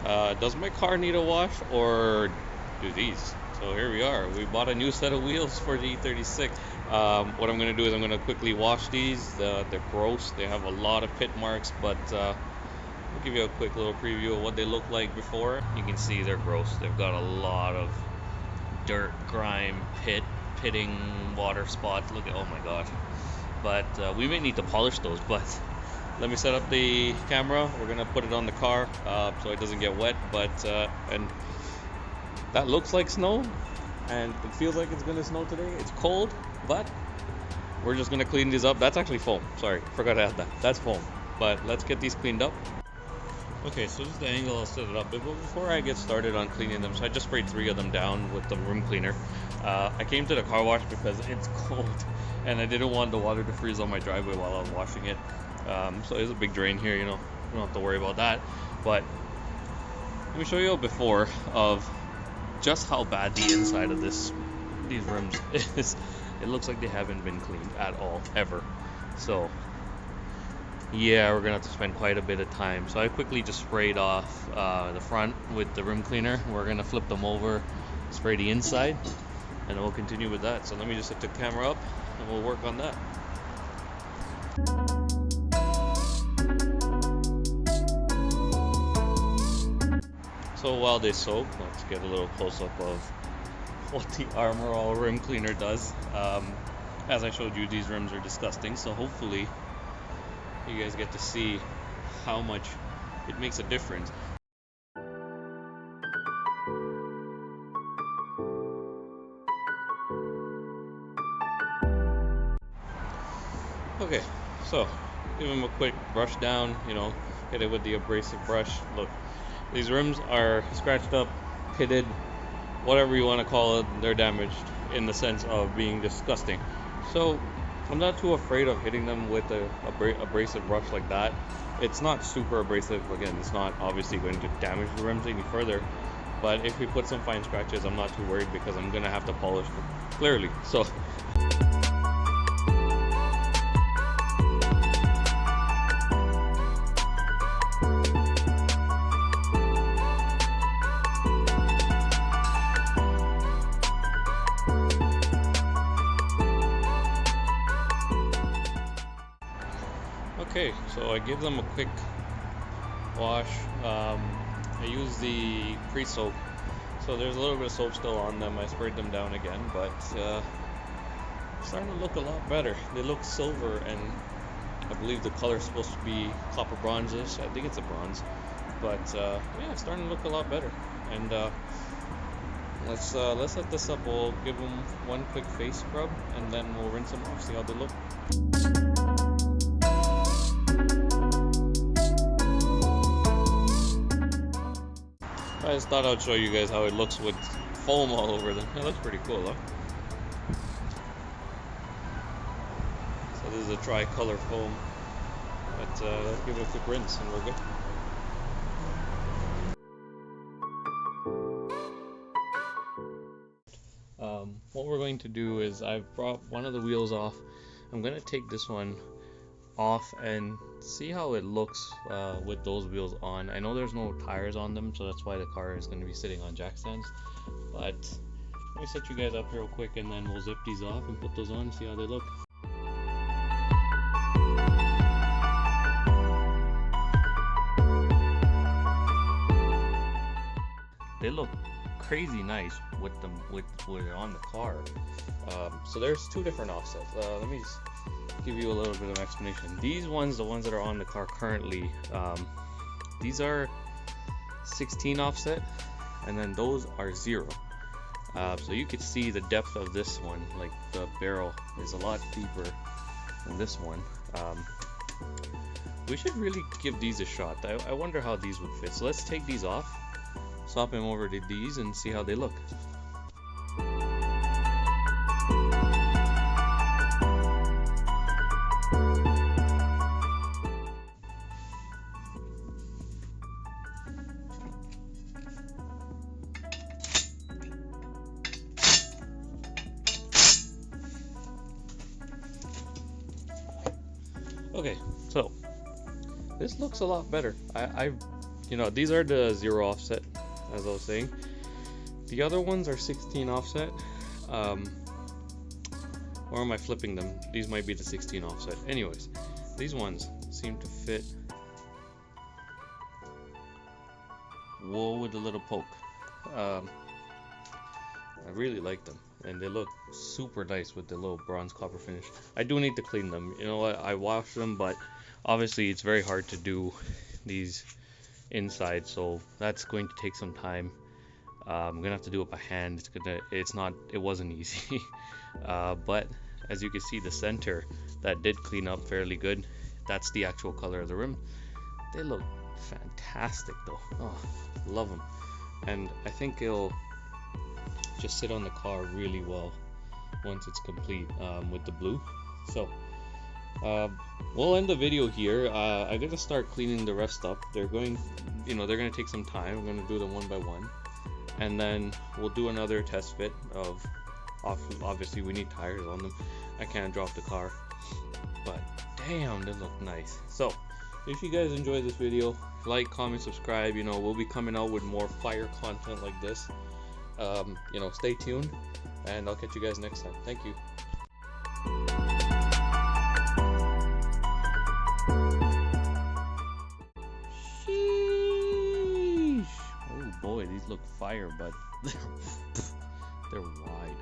Does my car need a wash or do these? So here we are. We bought a new set of wheels for the E36. What I'm going to do is I'm going to quickly wash these. They're gross. They have a lot of pit marks, but I'll give you a quick little preview of what they look like before. You can see they're gross. They've got a lot of dirt, grime, pitting, water spots. Look at, oh my god. But we may need to polish those, but let me set up the camera. We're gonna put it on the car so it doesn't get wet. But and that looks like snow, and it feels like it's gonna snow today. It's cold, but we're just gonna clean these up. That's actually foam. Sorry, forgot to add that. That's foam. But let's get these cleaned up. Okay, so this is the angle I'll set it up. But before I get started on cleaning them, so I just sprayed 3 of them down with the room cleaner. I came to the car wash because it's cold, and I didn't want the water to freeze on my driveway while I was washing it. So there's a big drain here, you know, we don't have to worry about that. But let me show you a before of just how bad the inside of these rims is. It looks like they haven't been cleaned at all, ever. So yeah, we're gonna have to spend quite a bit of time. So I quickly just sprayed off the front with the rim cleaner. We're gonna flip them over, spray the inside, and we'll continue with that. So let me just set the camera up and we'll work on that. So while they soak, let's get a little close-up of what the Armor All rim cleaner does. As I showed you, these rims are disgusting, so hopefully you guys get to see how much it makes a difference. Okay, so give them a quick brush down, you know, hit it with the abrasive brush. Look, these rims are scratched up, pitted, whatever you want to call it. They're damaged in the sense of being disgusting. So I'm not too afraid of hitting them with a abrasive brush like that. It's not super abrasive. Again, it's not obviously going to damage the rims any further. But if we put some fine scratches, I'm not too worried because I'm going to have to polish them, clearly. So okay, so I give them a quick wash. I use the pre-soak, so there's a little bit of soap still on them. I sprayed them down again, but it's starting to look a lot better. They look silver, and I believe the color is supposed to be copper bronze-ish. I think it's a bronze, but yeah, it's starting to look a lot better. And let's set this up. We'll give them one quick face scrub, and then we'll rinse them off, see how they look. I just thought I'd show you guys how it looks with foam all over them. That looks pretty cool, huh? So this is a tri-color foam. But let's give it a quick rinse and we're good. What we're going to do is I've brought one of the wheels off. I'm going to take this one off and see how it looks with those wheels on. I know there's no tires on them, so that's why the car is going to be sitting on jack stands. But let me set you guys up real quick and then we'll zip these off and put those on, see how they look. They look crazy nice with it on the car. So there's 2 different offsets. Let me just give you a little bit of explanation. These ones, the ones that are on the car currently, these are 16 offset, and then those are 0. So you could see the depth of this one, like the barrel is a lot deeper than this one. We should really give these a shot. I wonder how these would fit. So let's take these off, swap them over to these, and see how they look. Okay, so this looks a lot better. I You know, these are the 0 offset, as I was saying. The other ones are 16 offset. Um, or am I flipping them? These might be the 16 offset. Anyways, these ones seem to fit. Whoa, with a little poke. Um, I really like them, and they look super nice with the little bronze copper finish. I do need to clean them. You know what? I washed them, but obviously it's very hard to do these inside, so that's going to take some time. I'm gonna have to do it by hand. It wasn't easy. But as you can see, the center that did clean up fairly good. That's the actual color of the rim. They look fantastic though. Oh, love them. And I think it'll just sit on the car really well once it's complete with the blue. So we'll end the video here. I'm gonna start cleaning the rest up. They're going to take some time. I'm gonna do them one by one, and then we'll do another test fit of. Obviously, we need tires on them. I can't drop the car, but damn, they look nice. So if you guys enjoyed this video, like, comment, subscribe. You know, we'll be coming out with more fire content like this. You know, stay tuned, and I'll catch you guys next time. Thank you. Sheesh. Oh boy, these look fire, but they're wide.